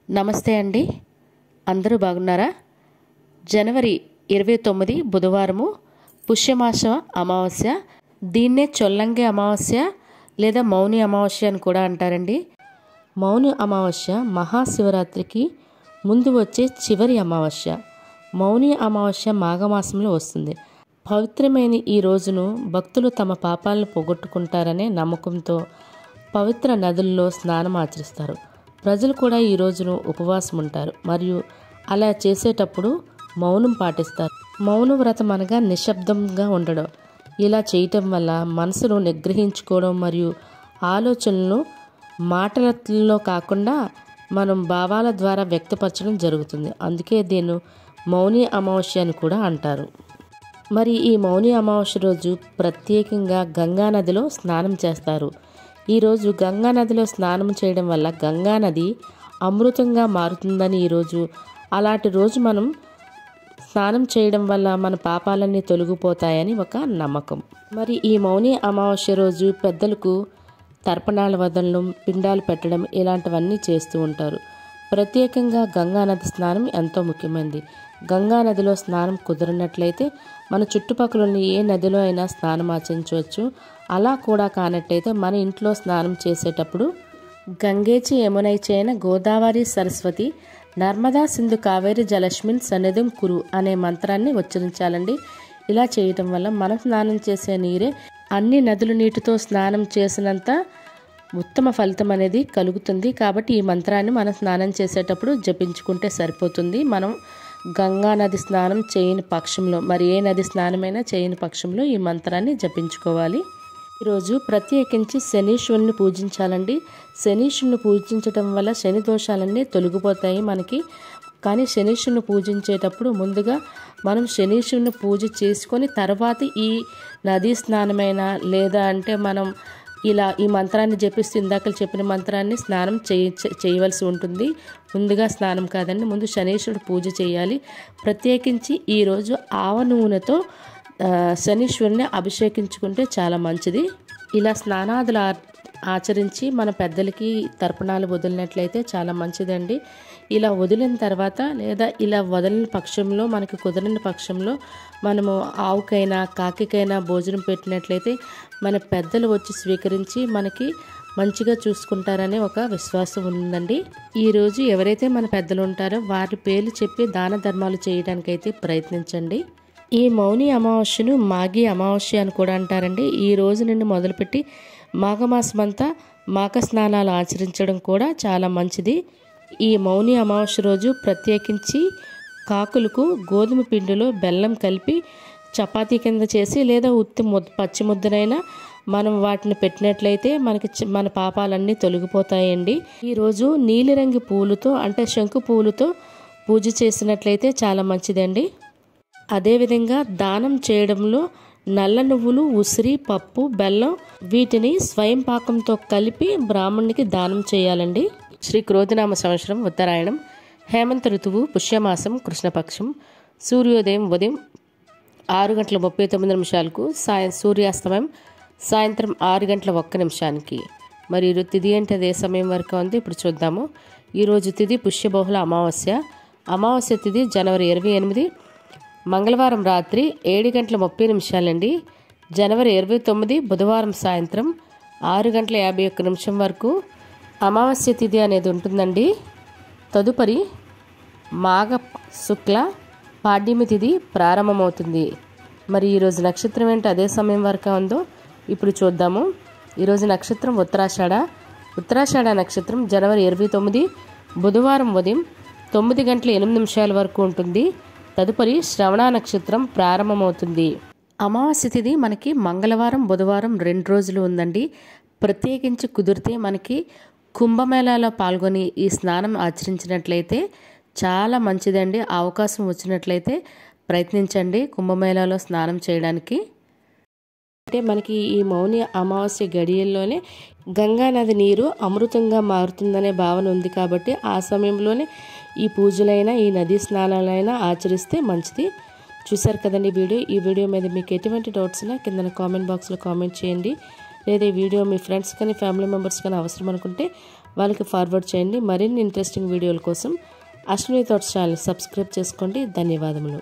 నమస్తే అండి. అందరూ బాగున్నారా? జనవరి 29 బుధవారము పుష్యమాస అమావాస్య. దీన్నే చొల్లంగి అమావాస్య లేదా మౌని అమావాస్య అని కూడా అంటారండి. మౌని అమావాస్య మహాశివరాత్రికి ముందు వచ్చే చివరి అమావాస్య. మౌని అమావాస్య మాఘమాసంలో వస్తుంది. పవిత్రమైన ఈ రోజును భక్తులు తమ పాపాలను పోగొట్టుకుంటారనే నమ్మకంతో పవిత్ర నదుల్లో స్నానం ఆచరిస్తారు. ప్రజలు కూడా ఈ రోజును ఉపవాసం ఉంటారు మరియు అలా చేసేటప్పుడు మౌనం పాటిస్తారు. మౌన వ్రతం అనగా నిశ్శబ్దంగా ఉండడం. ఇలా చేయటం వల్ల మనసును నిగ్రహించుకోవడం మరియు ఆలోచనలను మాటలలో కాకుండా మనం భావాల ద్వారా వ్యక్తపరచడం జరుగుతుంది. అందుకే దీన్ని మౌని అమావాస్య అని కూడా అంటారు. మరి ఈ మౌని అమావాస్య రోజు ప్రత్యేకంగా గంగా నదిలో స్నానం చేస్తారు. ఈరోజు గంగా నదిలో స్నానం చేయడం వల్ల గంగా నది అమృతంగా మారుతుందని ఈరోజు అలాంటి రోజు మనం స్నానం చేయడం వల్ల మన పాపాలన్నీ తొలగిపోతాయని ఒక నమ్మకం. మరి ఈ మౌని అమావాస్య రోజు పెద్దలకు తర్పణాలు వదలడం, పిండాలు పెట్టడం ఇలాంటివన్నీ చేస్తూ ఉంటారు. ప్రత్యేకంగా గంగా నది స్నానం ఎంతో ముఖ్యమైనది. గంగా నదిలో స్నానం కుదరనట్లయితే మన చుట్టుపక్కల ఏ నదిలో అయినా స్నానం ఆచరించవచ్చు. అలా కూడా కానట్లయితే మన ఇంట్లో స్నానం చేసేటప్పుడు గంగేచి యమునైచైన గోదావరి సరస్వతి నర్మదా సింధు కావేరి జలస్మిన్ సన్నిధం కురు అనే మంత్రాన్ని ఉచ్చరించాలండి. ఇలా చేయటం వల్ల మనం స్నానం చేసే నీరే అన్ని నదుల నీటితో స్నానం చేసినంత ఉత్తమ ఫలితం అనేది కలుగుతుంది. కాబట్టి ఈ మంత్రాన్ని మనం స్నానం చేసేటప్పుడు జపించుకుంటే సరిపోతుంది. మనం గంగా నది స్నానం చేయని పక్షంలో మరి ఏ నది స్నానమైనా చేయని పక్షంలో ఈ మంత్రాన్ని జపించుకోవాలి. ఈరోజు ప్రత్యేకించి శనీశ్వరుని పూజించాలండి. శనీశ్వరుని పూజించడం వల్ల శని దోషాలన్నీ తొలగిపోతాయి మనకి. కానీ శనీశ్వరుని పూజించేటప్పుడు ముందుగా మనం శనీశ్వరుని పూజ చేసుకొని తర్వాత ఈ నదీ స్నానమైనా లేదా అంటే మనం ఇలా ఈ మంత్రాన్ని జపిస్తూ ఇందాక చెప్పిన మంత్రాన్ని స్నానం చేయవలసి ఉంటుంది. ముందుగా స్నానం కాదండి, ముందు శనీశ్వరుడు పూజ చేయాలి. ప్రత్యేకించి ఈరోజు ఆవ నూనెతో శనీశ్వరుని అభిషేకించుకుంటే చాలా మంచిది. ఇలా స్నానాదులు ఆచరించి మన పెద్దలకి తర్పణాలు వదిలినట్లయితే చాలా మంచిదండి. ఇలా వదిలిన తర్వాత లేదా ఇలా వదిలిన పక్షంలో మనకి కుదరని పక్షంలో మనము ఆవుకైనా కాకికైనా భోజనం పెట్టినట్లయితే మన పెద్దలు వచ్చి స్వీకరించి మనకి మంచిగా చూసుకుంటారనే ఒక విశ్వాసం ఉందండి. ఈరోజు ఎవరైతే మన పెద్దలు ఉంటారో వారి పేర్లు చెప్పి దాన ధర్మాలు చేయడానికైతే ప్రయత్నించండి. ఈ మౌని అమావాస్యను మాఘీ అమావాస్య అని కూడా అంటారండి. ఈ రోజు నుండి మొదలుపెట్టి మాఘమాసం అంతా మాఘ స్నానాలు ఆచరించడం కూడా చాలా మంచిది. ఈ మౌని అమావాస్య రోజు ప్రత్యేకించి కాకులకు గోధుమ పిండిలో బెల్లం కలిపి చపాతీ కింద చేసి లేదా పచ్చి ముద్దనైనా మనం వాటిని పెట్టినట్లయితే మన పాపాలన్నీ తొలగిపోతాయండి. ఈరోజు నీలిరంగు పూలతో అంటే శంకు పూలతో పూజ చేసినట్లయితే చాలా మంచిదండి. అదేవిధంగా దానం చేయడంలో నల్ల నువ్వులు, ఉసిరి, పప్పు, బెల్లం వీటిని స్వయం పాకంతో కలిపి బ్రాహ్మణునికి దానం చేయాలండి. శ్రీ క్రోధినామ సంవత్సరం ఉత్తరాయణం, హేమంత ఋతువు, పుష్యమాసం, కృష్ణపక్షం, సూర్యోదయం ఉదయం 6:39 సూర్యాస్తమయం సాయంత్రం 6:01. మరి తిథి అంటే అదే సమయం వరకు ఉంది. ఇప్పుడు చూద్దాము. ఈరోజు తిథి పుష్యబహుళ అమావాస్య. అమావాస్య తిథి జనవరి 28 మంగళవారం రాత్రి 7:30 అండి. జనవరి 29 బుధవారం సాయంత్రం 6:51 వరకు అమావాస్య తిథి అనేది ఉంటుందండి. తదుపరి మాఘ శుక్ల పాడ్యమి తిథి ప్రారంభమవుతుంది. మరి ఈరోజు నక్షత్రం ఏంటి అదే సమయం వరకు ఉందో ఇప్పుడు చూద్దాము. ఈరోజు నక్షత్రం ఉత్తరాషాఢ నక్షత్రం జనవరి 29 బుధవారం ఉదయం 9:08 వరకు ఉంటుంది. తదుపరి శ్రవణ నక్షత్రం ప్రారంభమవుతుంది. అమావాస్య తిథి మనకి మంగళవారం బుధవారం 2 రోజులు ఉందండి. ప్రత్యేకించి కుదిరితే మనకి కుంభమేళాలో పాల్గొని ఈ స్నానం ఆచరించినట్లయితే చాలా మంచిదండి. అవకాశం వచ్చినట్లయితే ప్రయత్నించండి కుంభమేళాలో స్నానం చేయడానికి. అంటే మనకి ఈ మౌని అమావాస్య గడియల్లోనే గంగా నది నీరు అమృతంగా మారుతుందనే భావన ఉంది. కాబట్టి ఆ సమయంలోనే ఈ పూజలైనా ఈ నదీ స్నానాలైనా ఆచరిస్తే మంచిది. చూసారు కదండి ఈ వీడియో మీద మీకు ఎటువంటి డౌట్స్ ఉన్నా కింద కామెంట్ బాక్స్లో కామెంట్ చేయండి. లేదా ఈ వీడియో మీ ఫ్రెండ్స్ కానీ ఫ్యామిలీ మెంబర్స్ కానీ అవసరం అనుకుంటే వాళ్ళకి ఫార్వర్డ్ చేయండి. మరిన్ని ఇంట్రెస్టింగ్ వీడియోల కోసం అశ్విని థాట్స్ ఛానల్ సబ్స్క్రైబ్ చేసుకోండి. ధన్యవాదములు.